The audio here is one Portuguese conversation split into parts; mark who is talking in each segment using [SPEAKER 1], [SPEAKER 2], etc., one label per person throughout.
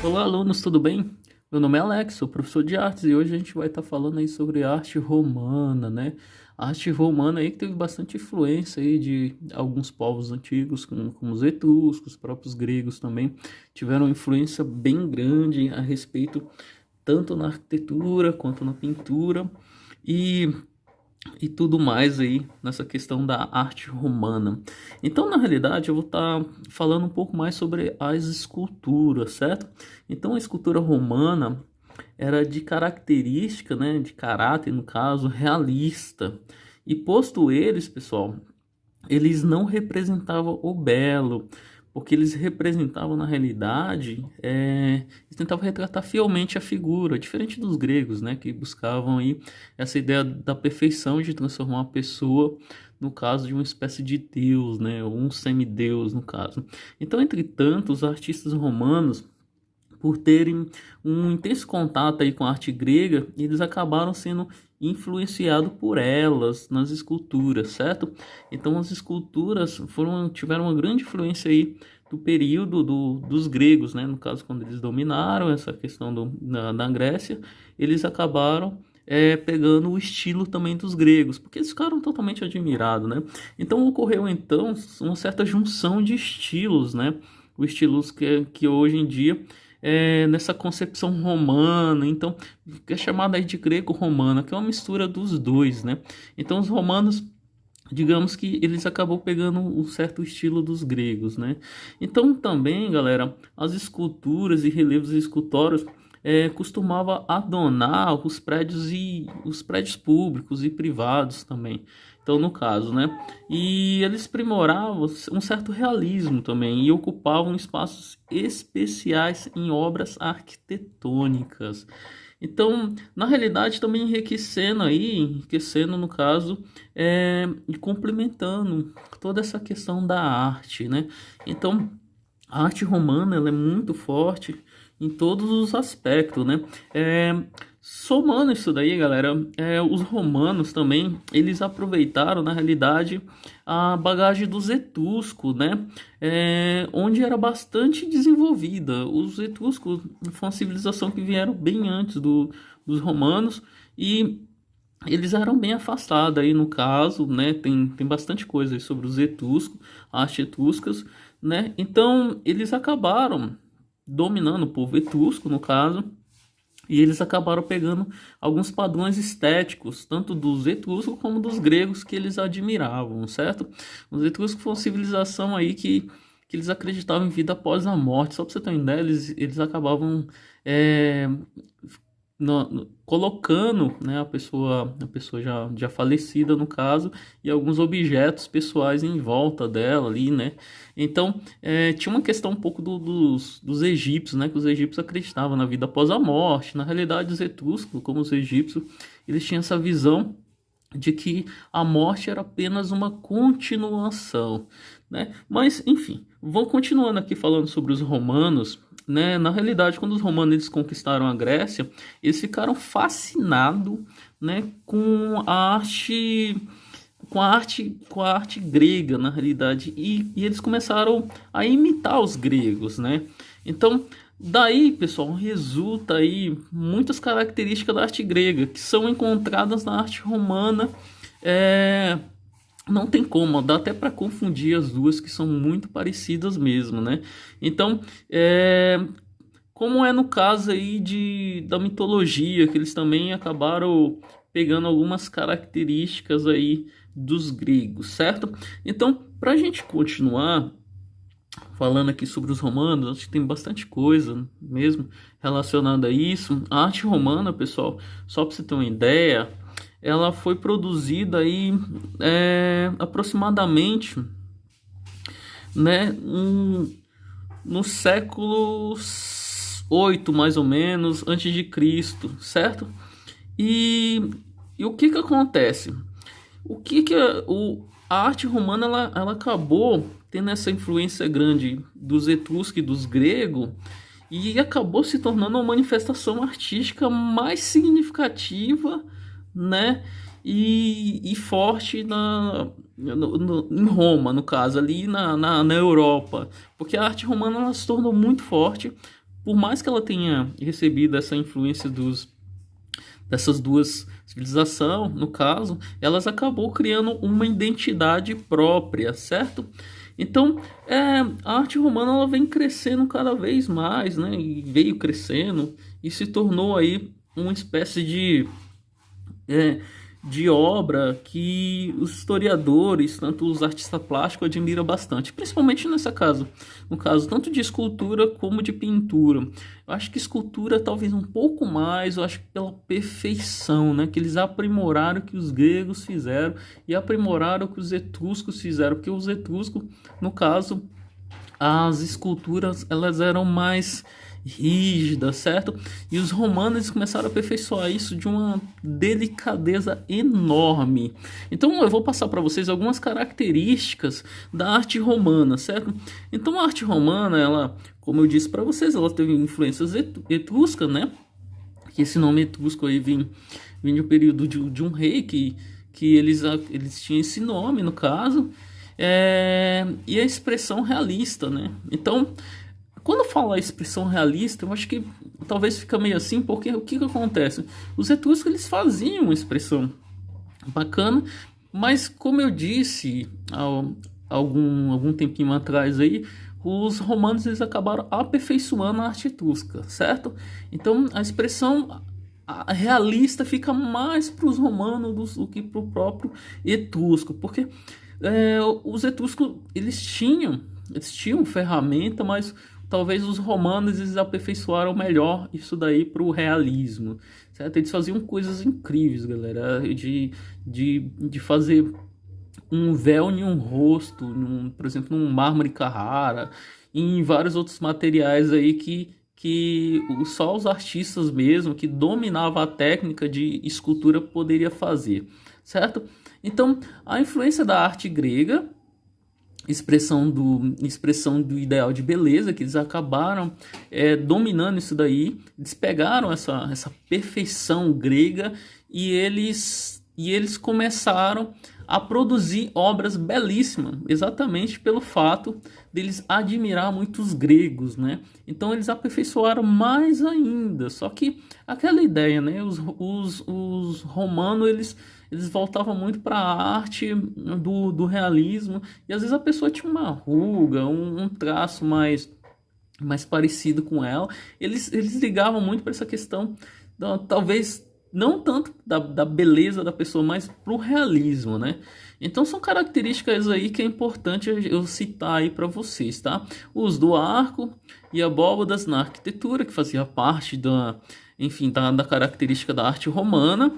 [SPEAKER 1] Olá, alunos, tudo bem? Meu nome é Alex, sou professor de artes e hoje a gente vai estar falando aí sobre arte romana, né? A arte romana aí que teve bastante influência aí de alguns povos antigos, como os etruscos, os próprios gregos também, tiveram influência bem grande a respeito tanto na arquitetura quanto na pintura e e tudo mais aí nessa questão da arte romana. Então, na realidade, eu vou estar falando um pouco mais sobre as esculturas, certo? Então, a escultura romana era de característica, né, de caráter, no caso, realista. E posto eles, pessoal, eles não representavam o belo, porque eles representavam na realidade, eles tentavam retratar fielmente a figura, diferente dos gregos, né, que buscavam aí essa ideia da perfeição de transformar uma pessoa, no caso de uma espécie de deus, né, ou um semideus no caso. Então, entretanto, os artistas romanos, por terem um intenso contato aí com a arte grega, eles acabaram sendo influenciados por elas nas esculturas, certo? Então as esculturas tiveram uma grande influência aí do período dos gregos, né? No caso, quando eles dominaram essa questão da Grécia, eles acabaram pegando o estilo também dos gregos, porque eles ficaram totalmente admirados, né? Então ocorreu então uma certa junção de estilos, né? Os estilos que hoje em dia nessa concepção romana, então é chamada aí de greco-romana, que é uma mistura dos dois, né? Então os romanos, digamos que eles acabou pegando um certo estilo dos gregos, né? Então também, galera, as esculturas e relevos escultóricos costumava adornar os prédios públicos e privados também. Então, no caso, né? E eles aprimoravam um certo realismo também e ocupavam espaços especiais em obras arquitetônicas. Então, na realidade, também enriquecendo no caso, e complementando toda essa questão da arte, né? Então, a arte romana ela é muito forte em todos os aspectos, né? Somando isso daí, galera, os romanos também, eles aproveitaram, na realidade, a bagagem dos etruscos, né? Onde era bastante desenvolvida. Os etruscos foi uma civilização que vieram bem antes dos romanos e eles eram bem afastados aí no caso, né? Tem bastante coisa aí sobre os etruscos, as etruscas, né? Então eles acabaram dominando o povo etrusco, no caso, e eles acabaram pegando alguns padrões estéticos, tanto dos etruscos como dos gregos que eles admiravam, certo? Os etruscos foram uma civilização aí que eles acreditavam em vida após a morte. Só para você ter uma ideia, eles acabavam é, colocando, né, a pessoa já falecida no caso e alguns objetos pessoais em volta dela ali, né? Então tinha uma questão um pouco dos egípcios, né? Que os egípcios acreditavam na vida após a morte. Na realidade, os etruscos, como os egípcios, eles tinham essa visão de que a morte era apenas uma continuação, né? Mas enfim, vou continuando aqui falando sobre os romanos, né? Na realidade, quando os romanos eles conquistaram a Grécia, eles ficaram fascinados, né, com a arte grega, na realidade, e eles começaram a imitar os gregos, né? Então, daí, pessoal, resulta aí muitas características da arte grega que são encontradas na arte romana. Não tem como, dá até para confundir as duas, que são muito parecidas mesmo, né? Então, como é no caso aí da mitologia, que eles também acabaram pegando algumas características aí dos gregos, certo? Então, para a gente continuar falando aqui sobre os romanos, acho que tem bastante coisa mesmo relacionada a isso. A arte romana, pessoal, só para você ter uma ideia, ela foi produzida aí aproximadamente, né, no século 8 mais ou menos antes de Cristo, certo? E, e o que que acontece? O que que a arte romana ela acabou tendo essa influência grande dos etruscos e dos gregos e acabou se tornando uma manifestação artística mais significativa, né? E forte em Roma, no caso, ali na Europa, porque a arte romana ela se tornou muito forte por mais que ela tenha recebido essa influência dessas duas civilizações, no caso, elas acabou criando uma identidade própria, certo? Então, a arte romana ela vem crescendo cada vez mais, né? E veio crescendo e se tornou aí uma espécie é, de obra que os historiadores, tanto os artistas plásticos, admiram bastante, principalmente no caso tanto de escultura como de pintura. Eu acho que escultura talvez um pouco mais, eu acho que pela perfeição, né, que eles aprimoraram o que os gregos fizeram e aprimoraram o que os etruscos fizeram, porque os etruscos, no caso, as esculturas elas eram mais rígidas, certo? E os romanos eles começaram a aperfeiçoar isso de uma delicadeza enorme. Então eu vou passar para vocês algumas características da arte romana, certo? Então a arte romana, ela, como eu disse para vocês, ela teve influências etruscas, né? Que esse nome etrusco aí vem de um período de um rei que eles tinham esse nome no caso. E a expressão realista, né? Então, quando eu falo a expressão realista, eu acho que talvez fica meio assim, porque o que acontece? Os etruscos eles faziam uma expressão bacana, mas como eu disse algum tempinho atrás aí, os romanos eles acabaram aperfeiçoando a arte etrusca, certo? Então a expressão realista fica mais para os romanos do que para o próprio etrusco, porque os etruscos eles tinham ferramenta, mas talvez os romanos eles aperfeiçoaram melhor isso daí para o realismo, certo? Eles faziam coisas incríveis, galera, de fazer um véu em um rosto, por exemplo, num mármore Carrara, e em vários outros materiais aí que só os artistas mesmo, que dominavam a técnica de escultura poderia fazer, certo? Então, a influência da arte grega, expressão do ideal de beleza, que eles acabaram dominando isso daí, eles pegaram essa perfeição grega e eles começaram a produzir obras belíssimas, exatamente pelo fato deles admirar muitos gregos, né? Então eles aperfeiçoaram mais ainda. Só que aquela ideia, né? Os romanos eles voltavam muito para a arte do realismo e às vezes a pessoa tinha uma ruga, um traço mais parecido com ela. Eles ligavam muito para essa questão, talvez não tanto da beleza da pessoa, mas pro realismo, né? Então são características aí que é importante eu citar aí para vocês, tá? O uso do arco e abóbadas na arquitetura, que fazia parte enfim, da característica da arte romana.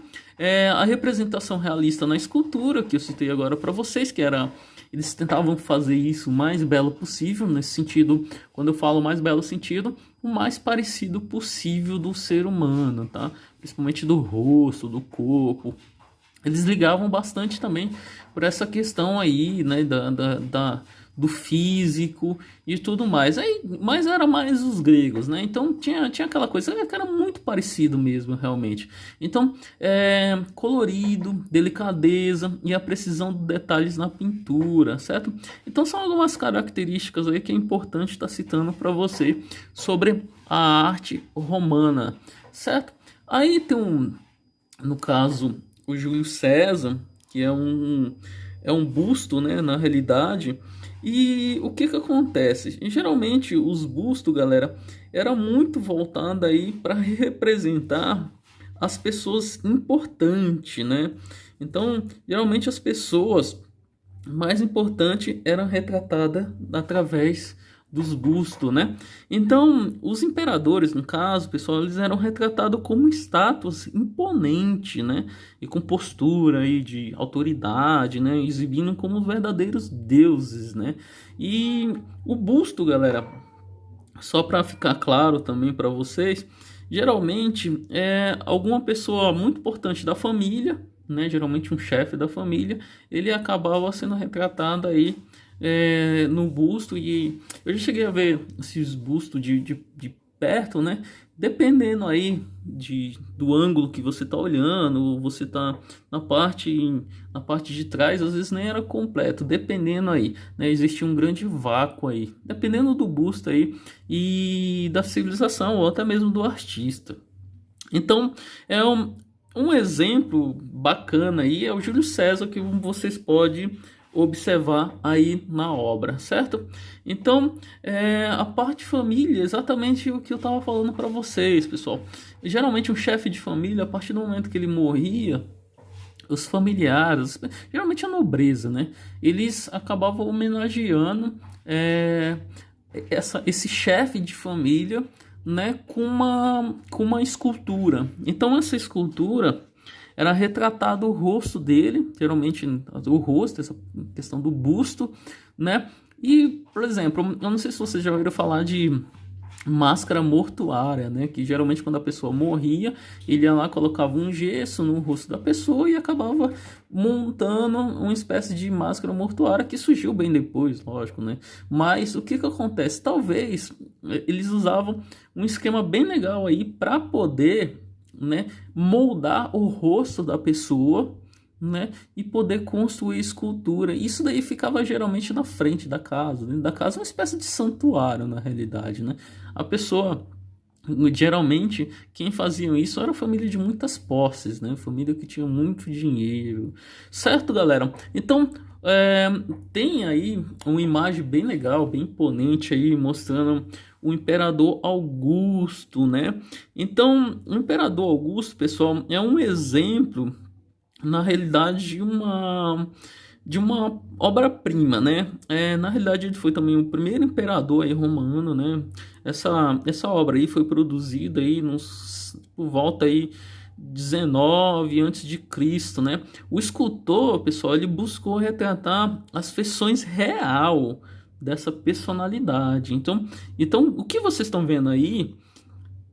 [SPEAKER 1] A representação realista na escultura, que eu citei agora para vocês, que era... Eles tentavam fazer isso o mais belo possível, nesse sentido, quando eu falo mais belo sentido, o mais parecido possível do ser humano, tá? Principalmente do rosto, do corpo. Eles ligavam bastante também por essa questão aí, né, do físico e tudo mais. Mas era mais os gregos, né? Então tinha aquela coisa que era muito parecido mesmo, realmente. Então, colorido, delicadeza e a precisão de detalhes na pintura, certo? Então são algumas características aí que é importante estar citando para você sobre a arte romana, certo? Aí tem no caso, o Júlio César, que é um busto, né, na realidade. E o que acontece? Geralmente os bustos, galera, era muito voltado aí para representar as pessoas importantes, né? Então, geralmente as pessoas mais importantes eram retratadas através dos bustos, né? Então, os imperadores, no caso, pessoal, eles eram retratados como estátuas imponentes, né? E com postura aí de autoridade, né? Exibindo como verdadeiros deuses, né? E o busto, galera, só para ficar claro também para vocês, geralmente é alguma pessoa muito importante da família, né? Geralmente um chefe da família, ele acabava sendo retratado aí no busto. E eu já cheguei a ver esses bustos de perto, né? Dependendo aí do ângulo que você está olhando, você está na parte de trás, às vezes nem era completo, dependendo aí, né? Existia um grande vácuo aí, dependendo do busto aí e da civilização, ou até mesmo do artista. Então, um exemplo bacana aí é o Júlio César, que vocês podem observar aí na obra, certo? Então, a parte família, exatamente o que eu estava falando para vocês, pessoal. Geralmente um chefe de família, a partir do momento que ele morria, os familiares, geralmente a nobreza, né? Eles acabavam homenageando esse chefe de família, né, com uma escultura. Então essa escultura era retratado o rosto dele, geralmente o rosto, essa questão do busto, né? E, por exemplo, eu não sei se vocês já ouviram falar de máscara mortuária, né? Que geralmente quando a pessoa morria, ele ia lá, colocava um gesso no rosto da pessoa e acabava montando uma espécie de máscara mortuária que surgiu bem depois, lógico, né? Mas o que acontece? Talvez eles usavam um esquema bem legal aí para poder, né, moldar o rosto da pessoa, né, e poder construir escultura. Isso daí ficava geralmente na frente da casa. Dentro da casa, uma espécie de santuário, na realidade, né? A pessoa, geralmente, quem fazia isso era família de muitas posses, né? Família que tinha muito dinheiro. Certo, galera? Então, tem aí uma imagem bem legal, bem imponente aí, mostrando o imperador Augusto, né? Então, o imperador Augusto, pessoal, é um exemplo, na realidade, de uma obra-prima, né? Na realidade, ele foi também o primeiro imperador aí romano, né? Essa obra aí foi produzida aí por volta aí 19 antes de Cristo, né? O escultor, pessoal, ele buscou retratar as feições real dessa personalidade. Então, o que vocês estão vendo aí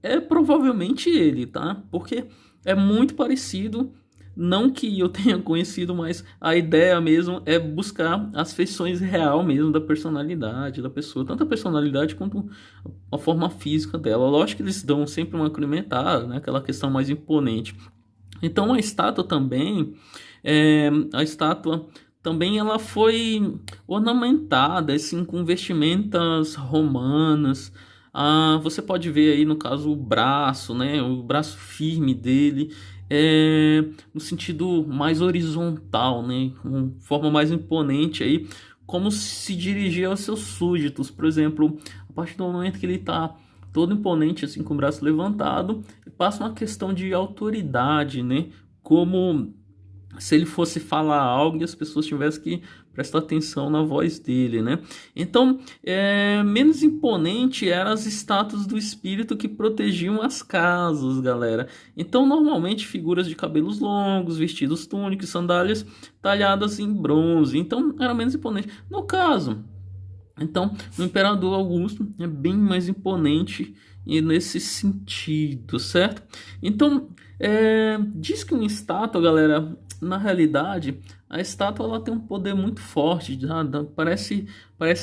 [SPEAKER 1] é provavelmente ele, tá? Porque é muito parecido, não que eu tenha conhecido, mas a ideia mesmo é buscar as feições real mesmo da personalidade da pessoa, tanto a personalidade quanto a forma física dela. Lógico que eles dão sempre uma incrementada, né? Aquela questão mais imponente. Então a estátua também, ela foi ornamentada assim, com vestimentas romanas. Você pode ver aí no caso o braço, né, o braço firme dele, no sentido mais horizontal, né, com forma mais imponente aí, como se dirigir aos seus súditos. Por exemplo, a partir do momento que ele está todo imponente assim com o braço levantado, passa uma questão de autoridade, né, como se ele fosse falar algo e as pessoas tivessem que prestar atenção na voz dele, né? Então, menos imponente eram as estátuas do espírito que protegiam as casas, galera. Então, normalmente, figuras de cabelos longos, vestidos túnicos, sandálias talhadas em bronze. Então, era menos imponente. No caso, então, o imperador Augusto é bem mais imponente e nesse sentido, certo? Então, diz que uma estátua, galera, na realidade, a estátua ela tem um poder muito forte, parece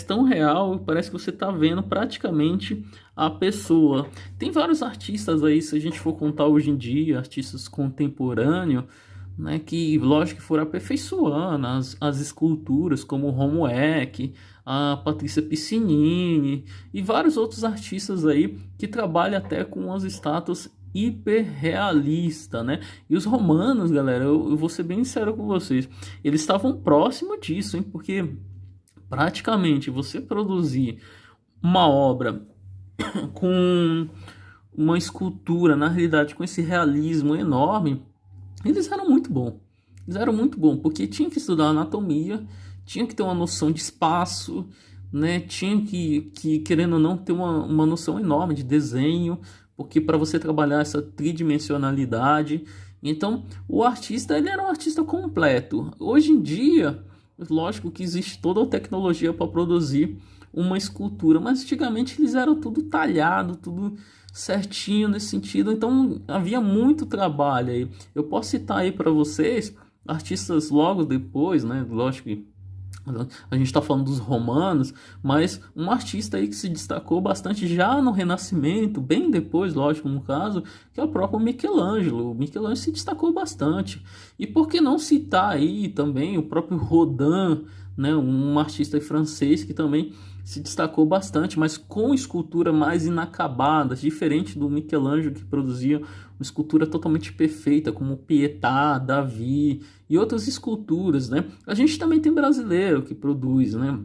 [SPEAKER 1] tão real, parece que você está vendo praticamente a pessoa. Tem vários artistas aí, se a gente for contar hoje em dia, artistas contemporâneos, né, que lógico que foram aperfeiçoando as esculturas, como o Romo Eck, a Patrícia Piscinini e vários outros artistas aí que trabalham até com as estátuas hiperrealista, né? E os romanos, galera, eu vou ser bem sincero com vocês, eles estavam próximo disso, hein? Porque praticamente você produzir uma obra com uma escultura, na realidade, com esse realismo enorme, eles eram muito bons. Eles eram muito bons, porque tinha que estudar anatomia, tinha que ter uma noção de espaço, né? Tinha que querendo ou não, ter uma noção enorme de desenho, porque para você trabalhar essa tridimensionalidade, então o artista ele era um artista completo. Hoje em dia, lógico que existe toda a tecnologia para produzir uma escultura, mas antigamente eles eram tudo talhado, tudo certinho nesse sentido, então havia muito trabalho aí. Eu posso citar aí para vocês artistas logo depois, né? Lógico que A gente está falando dos romanos, mas um artista aí que se destacou bastante já no Renascimento, bem depois, lógico, no caso, que é o próprio Michelangelo. O Michelangelo se destacou bastante. E por que não citar aí também o próprio Rodin, né, um artista francês que também se destacou bastante, mas com escultura mais inacabada, diferente do Michelangelo que produzia uma escultura totalmente perfeita, como Pietà, Davi e outras esculturas, né? A gente também tem brasileiro que produz, né?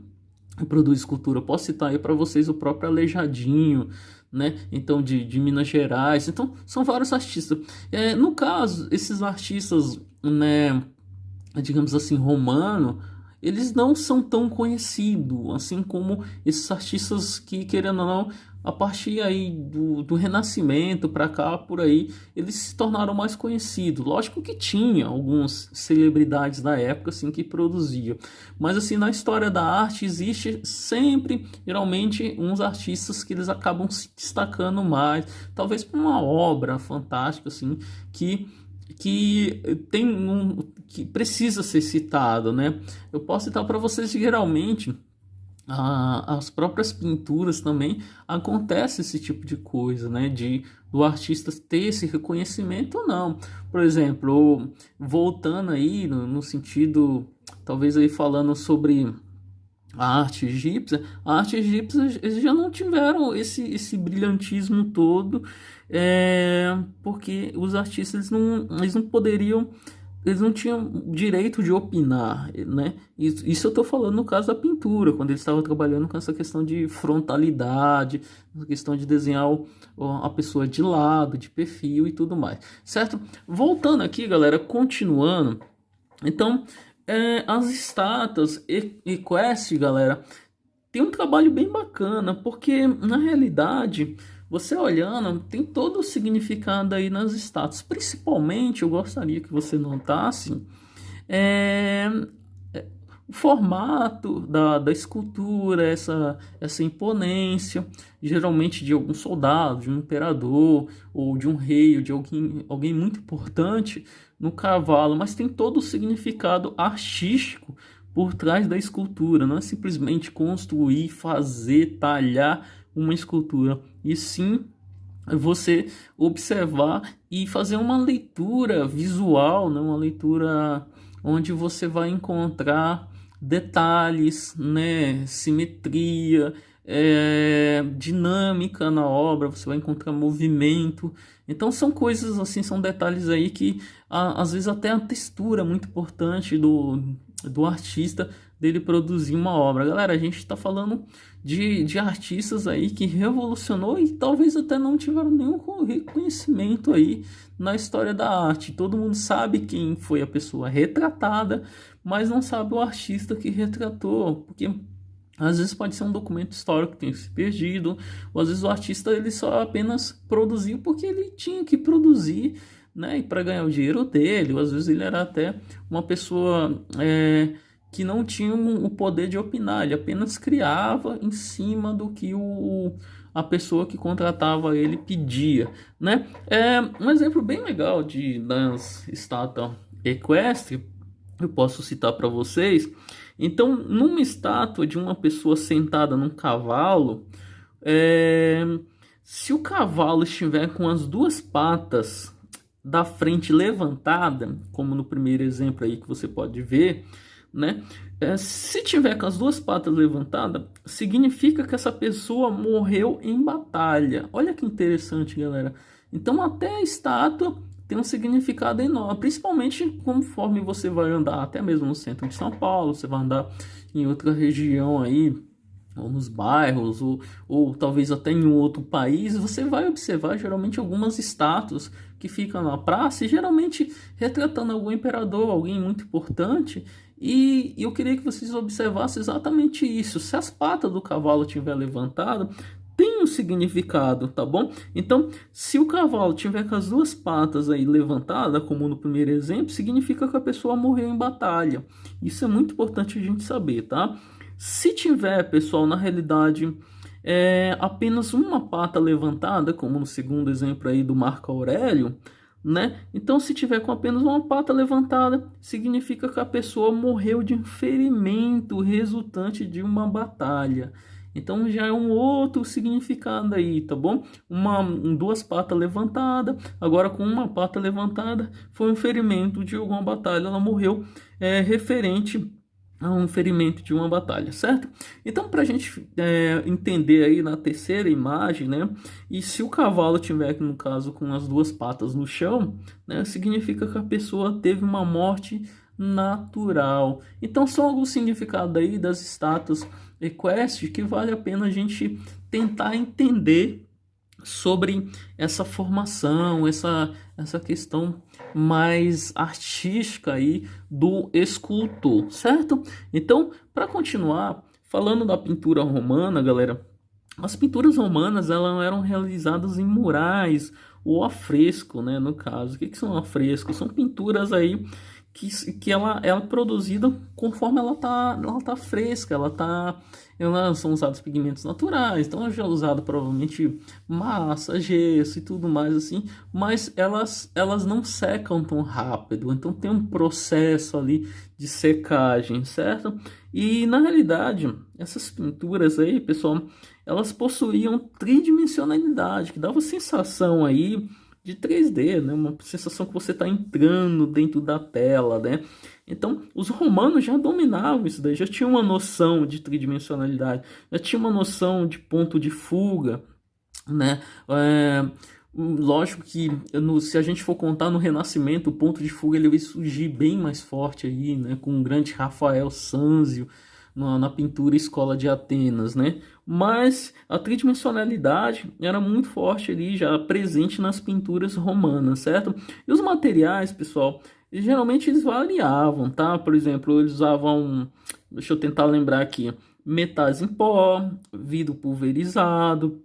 [SPEAKER 1] Que produz escultura. Eu posso citar aí para vocês o próprio Aleijadinho, né? Então, de Minas Gerais. Então, são vários artistas. No caso, esses artistas, né, digamos assim, romano, eles não são tão conhecidos, assim como esses artistas que, querendo ou não, a partir aí do Renascimento para cá, por aí, eles se tornaram mais conhecidos. Lógico que tinha algumas celebridades da época, assim, que produziam. Mas, assim, na história da arte existe sempre, geralmente, uns artistas que eles acabam se destacando mais, talvez por uma obra fantástica, assim, que tem que precisa ser citado, né? Eu posso citar para vocês que geralmente as próprias pinturas também acontece esse tipo de coisa, né? Do artista ter esse reconhecimento ou não. Por exemplo, voltando aí no sentido, talvez aí falando sobre a arte egípcia eles já não tiveram esse brilhantismo todo, porque os artistas eles não poderiam, eles não tinham direito de opinar, né? Isso eu estou falando no caso da pintura, quando eles estavam trabalhando com essa questão de frontalidade, essa questão de desenhar a pessoa de lado, de perfil e tudo mais, certo? Voltando aqui, galera, continuando, então, as estátuas equestres, galera, tem um trabalho bem bacana, porque na realidade, você olhando, tem todo o significado aí nas estátuas. Principalmente, eu gostaria que você notasse é, o formato da escultura, essa imponência, geralmente de algum soldado, de um imperador, ou de um rei, ou de alguém muito importante no cavalo, mas tem todo o significado artístico por trás da escultura, não é simplesmente construir, fazer, talhar uma escultura, e sim você observar e fazer uma leitura visual, né? Uma leitura onde você vai encontrar detalhes, né? Simetria, dinâmica na obra, você vai encontrar movimento. Então são coisas assim, são detalhes aí que às vezes até a textura é muito importante do artista, dele produzir uma obra. Galera, a gente está falando de artistas aí que revolucionou e talvez até não tiveram nenhum reconhecimento aí na história da arte. Todo mundo sabe quem foi a pessoa retratada, mas não sabe o artista que retratou, porque às vezes pode ser um documento histórico que tem se perdido, ou às vezes o artista ele só apenas produziu porque ele tinha que produzir, né, e para ganhar o dinheiro dele, ou às vezes ele era até uma pessoa que não tinha o poder de opinar, ele apenas criava em cima do que a pessoa que contratava ele pedia, né? Um exemplo bem legal das estátuas equestres, eu posso citar para vocês. Então, numa estátua de uma pessoa sentada num cavalo, se o cavalo estiver com as duas patas da frente levantada, como no primeiro exemplo aí que você pode ver, né? Se tiver com as duas patas levantadas, significa que essa pessoa morreu em batalha. Olha que interessante, galera. Então, até a estátua tem um significado enorme, principalmente conforme você vai andar, até mesmo no centro de São Paulo, você vai andar em outra região aí, ou nos bairros, ou talvez até em um outro país, você vai observar geralmente algumas estátuas que ficam na praça, e geralmente retratando algum imperador, alguém muito importante, e eu queria que vocês observassem exatamente isso. Se as patas do cavalo estiver levantado, tem um significado, tá bom? Então, se o cavalo tiver com as duas patas aí levantadas, como no primeiro exemplo, significa que a pessoa morreu em batalha. Isso é muito importante a gente saber, tá? Se tiver, pessoal, na realidade, apenas uma pata levantada, como no segundo exemplo aí do Marco Aurélio, né? Então, se tiver com apenas uma pata levantada, significa que a pessoa morreu de um ferimento resultante de uma batalha. Então já é um outro significado aí, tá bom? Duas patas levantadas, agora com uma pata levantada, foi um ferimento de alguma batalha, ela morreu referente a um ferimento de uma batalha, certo? Então, para a gente entender aí na terceira imagem, né? E se o cavalo tiver, no caso, com as duas patas no chão, né? Significa que a pessoa teve uma morte natural. Então, são alguns significados aí das estátuas equestres que vale a pena a gente tentar entender sobre essa formação, essa questão mais artística aí do escultor, certo? Então, para continuar falando da pintura romana, galera, as pinturas romanas elas eram realizadas em murais ou afresco, né? No caso, o que são afrescos? São pinturas aí que ela é produzida conforme ela tá fresca, elas são usados pigmentos naturais, então já é usado provavelmente massa, gesso e tudo mais assim, mas elas não secam tão rápido, então tem um processo ali de secagem, certo? E na realidade, essas pinturas aí, pessoal, elas possuíam tridimensionalidade, que dava sensação aí de 3D, né? Uma sensação que você está entrando dentro da tela, né? Então, os romanos já dominavam isso daí, já tinham uma noção de tridimensionalidade, já tinham uma noção de ponto de fuga, né? Lógico que se a gente for contar no Renascimento, o ponto de fuga ele vai surgir bem mais forte aí, né? Com o grande Rafael Sanzio na pintura Escola de Atenas, né? Mas a tridimensionalidade era muito forte ali, já presente nas pinturas romanas, certo? E os materiais, pessoal, geralmente eles variavam, tá? Por exemplo, eles usavam, deixa eu tentar lembrar aqui, metais em pó, vidro pulverizado,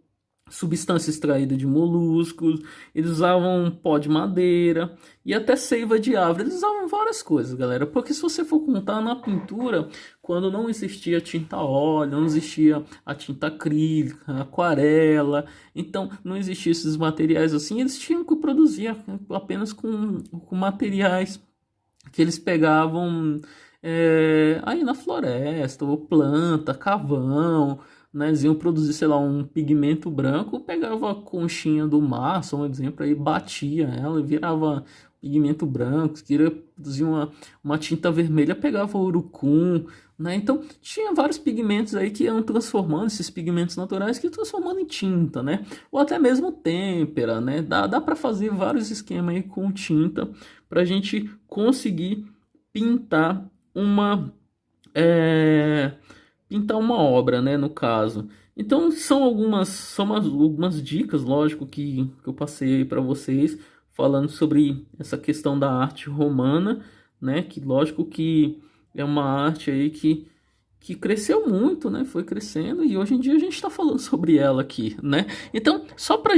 [SPEAKER 1] substância extraída de moluscos, eles usavam pó de madeira e até seiva de árvore. Eles usavam várias coisas, galera, porque se você for contar na pintura, quando não existia tinta óleo, não existia a tinta acrílica, aquarela, então não existiam esses materiais assim, eles tinham que produzir apenas com materiais que eles pegavam aí na floresta, ou planta, carvão, né? Eles iam produzir, sei lá, um pigmento branco, pegava a conchinha do mar, só um exemplo, aí batia ela e virava pigmento branco. Se queria produzir uma tinta vermelha, pegava urucum, né? Então tinha vários pigmentos aí que iam transformando, esses pigmentos naturais que iam transformando em tinta, né? Ou até mesmo têmpera, né? Dá para fazer vários esquemas aí com tinta para a gente conseguir pintar é, pintar uma obra, né, no caso. Então algumas dicas, lógico, que eu passei para vocês falando sobre essa questão da arte romana, né, que lógico que é uma arte aí que cresceu muito, né? Foi crescendo e hoje em dia a gente está falando sobre ela aqui, né? Então, só para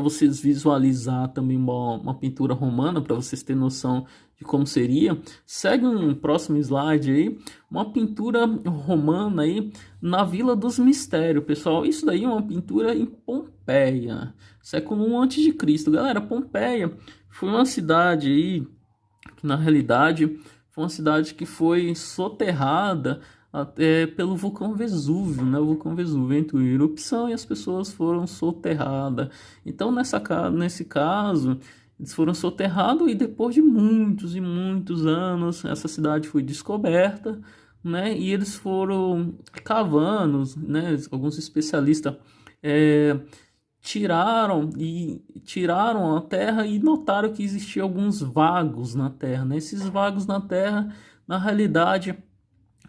[SPEAKER 1] vocês visualizar também uma pintura romana, para vocês terem noção de como seria, segue um próximo slide aí, uma pintura romana aí na Vila dos Mistérios, pessoal. Isso daí é uma pintura em Pompeia, século I antes de Cristo, galera. Pompeia foi uma cidade aí que na realidade foi uma cidade que foi soterrada até pelo vulcão Vesúvio, né? O vulcão Vesúvio entrou em erupção e as pessoas foram soterradas. Então, nesse caso, eles foram soterrados e depois de muitos e muitos anos, essa cidade foi descoberta, né? E eles foram cavando, né? Alguns especialistas tiraram a terra e notaram que existia alguns vagos na terra, né? Esses vagos na terra, na realidade,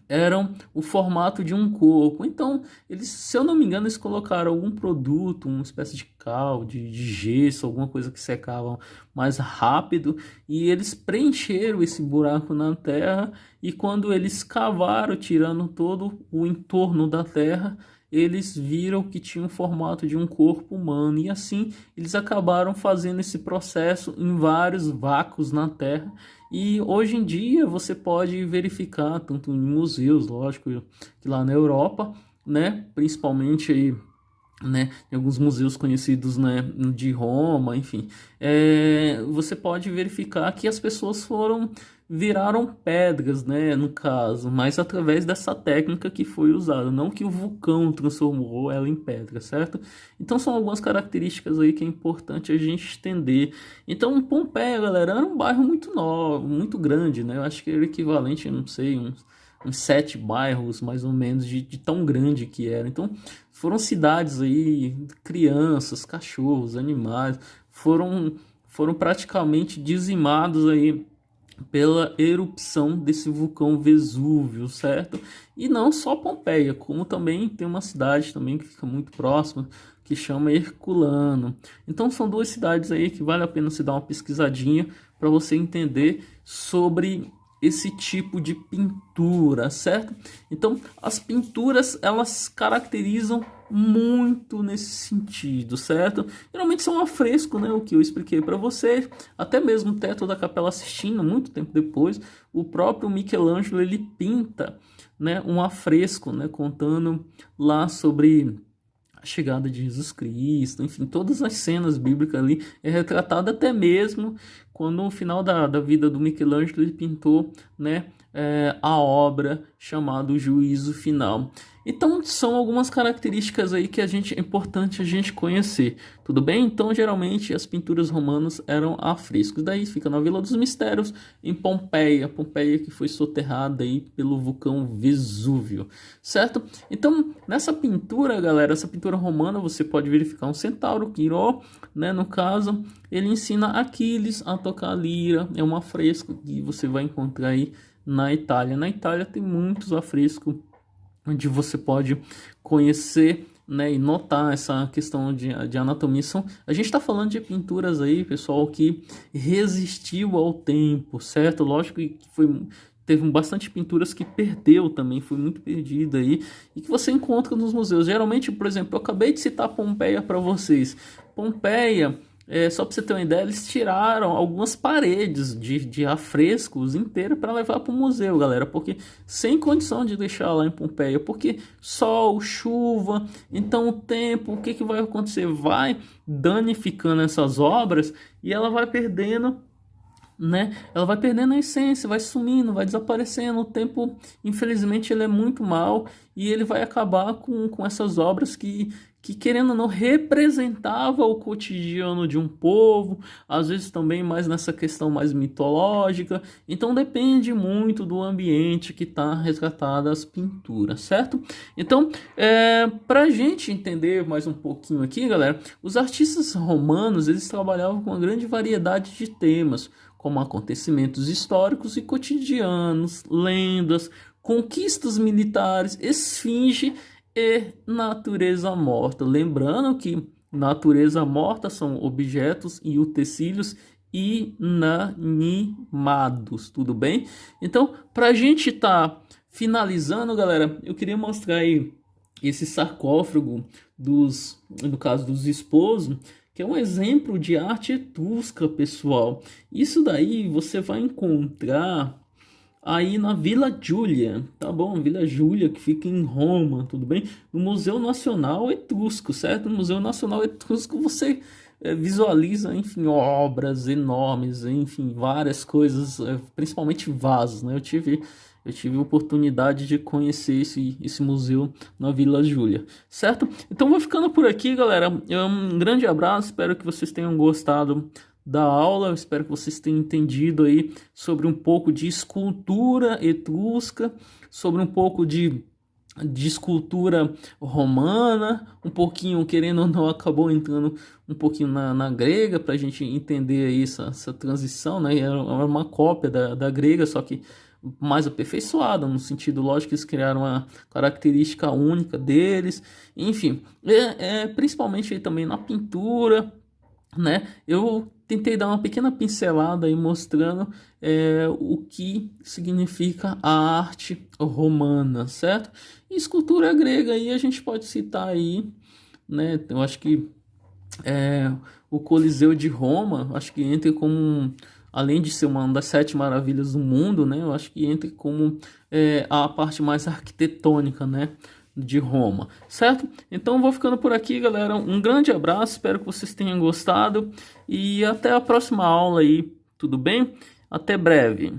[SPEAKER 1] eram o formato de um corpo. Então, eles, se eu não me engano, eles colocaram algum produto, uma espécie de cal, de gesso, alguma coisa que secava mais rápido, e eles preencheram esse buraco na terra, e quando eles cavaram, tirando todo o entorno da terra, eles viram que tinha o formato de um corpo humano, e assim eles acabaram fazendo esse processo em vários vácuos na terra. E hoje em dia você pode verificar, tanto em museus, lógico, que lá na Europa, né, principalmente aí né, em alguns museus conhecidos, né, de Roma, enfim, você pode verificar que as pessoas viraram pedras, né, no caso, mas através dessa técnica que foi usada, não que o vulcão transformou ela em pedra, certo? Então são algumas características aí que é importante a gente entender. Então Pompeia, galera, era um bairro muito novo, muito grande, né? Eu acho que era equivalente, não sei, uns 7 bairros mais ou menos de tão grande que era. Então foram cidades aí, crianças, cachorros, animais, foram praticamente dizimados aí pela erupção desse vulcão Vesúvio, certo? E não só Pompeia, como também tem uma cidade também que fica muito próxima, que chama Herculano. Então são duas cidades aí que vale a pena se dar uma pesquisadinha para você entender sobre esse tipo de pintura, certo? Então, as pinturas, elas caracterizam muito nesse sentido, certo? Geralmente são afresco, né? O que eu expliquei para você, até mesmo o teto da Capela Sistina, muito tempo depois, o próprio Michelangelo, ele pinta, né, um afresco, né, contando lá sobre a chegada de Jesus Cristo, enfim, todas as cenas bíblicas ali é retratado até mesmo quando no final da vida do Michelangelo ele pintou, né, a obra chamada O Juízo Final. Então são algumas características aí que é importante a gente conhecer, tudo bem? Então geralmente as pinturas romanas eram afrescos, daí fica na Vila dos Mistérios, em Pompeia, Pompeia que foi soterrada aí pelo vulcão Vesúvio, certo? Então nessa pintura, galera, essa pintura romana, você pode verificar um centauro, Quiró, né, no caso, ele ensina Aquiles a tocar lira, é um afresco que você vai encontrar aí na Itália. Na Itália tem muitos afrescos onde você pode conhecer, né, e notar essa questão de anatomia. A gente está falando de pinturas aí, pessoal, que resistiu ao tempo, certo? Lógico que teve bastante pinturas que perdeu também, foi muito perdida aí, e que você encontra nos museus. Geralmente, por exemplo, eu acabei de citar Pompeia para vocês. Pompeia, só para você ter uma ideia, eles tiraram algumas paredes de afrescos inteiras para levar para o museu, galera, porque sem condição de deixar lá em Pompeia, porque sol, chuva, então o tempo, o que vai acontecer? Vai danificando essas obras e ela vai perdendo, né? Ela vai perdendo a essência, vai sumindo, vai desaparecendo. O tempo, infelizmente, ele é muito mal e ele vai acabar com essas obras que querendo ou não representava o cotidiano de um povo, às vezes também mais nessa questão mais mitológica. Então depende muito do ambiente que está resgatada as pinturas, certo? Então, para a gente entender mais um pouquinho aqui, galera, os artistas romanos eles trabalhavam com uma grande variedade de temas, como acontecimentos históricos e cotidianos, lendas, conquistas militares, esfinge e natureza morta. Lembrando que natureza morta são objetos e utensílios inanimados, tudo bem? Então, para a gente estar finalizando, galera, eu queria mostrar aí esse sarcófago no caso dos esposos, que é um exemplo de arte etrusca, pessoal. Isso daí você vai encontrar aí na Vila Giulia, tá bom? Vila Giulia, que fica em Roma, tudo bem? No Museu Nacional Etrusco, certo? No Museu Nacional Etrusco você visualiza, enfim, obras enormes, enfim, várias coisas, principalmente vasos, né? Eu tive a oportunidade de conhecer esse museu na Vila Giulia, certo? Então vou ficando por aqui, galera. Um grande abraço, espero que vocês tenham gostado da aula, eu espero que vocês tenham entendido aí sobre um pouco de escultura etrusca, sobre um pouco de escultura romana, um pouquinho, querendo ou não, acabou entrando um pouquinho na grega, para a gente entender aí essa transição, né? Era uma cópia da grega, só que mais aperfeiçoada, no sentido lógico que eles criaram uma característica única deles, enfim, principalmente aí também na pintura, né? Eu tentei dar uma pequena pincelada aí mostrando o que significa a arte romana, certo? E escultura grega aí a gente pode citar aí, né? Eu acho que o Coliseu de Roma, acho que entra como além de ser uma das 7 maravilhas do mundo, né? Eu acho que entra como a parte mais arquitetônica, né? de Roma, certo? Então vou ficando por aqui, galera. Um grande abraço, espero que vocês tenham gostado e até a próxima aula aí, tudo bem? Até breve.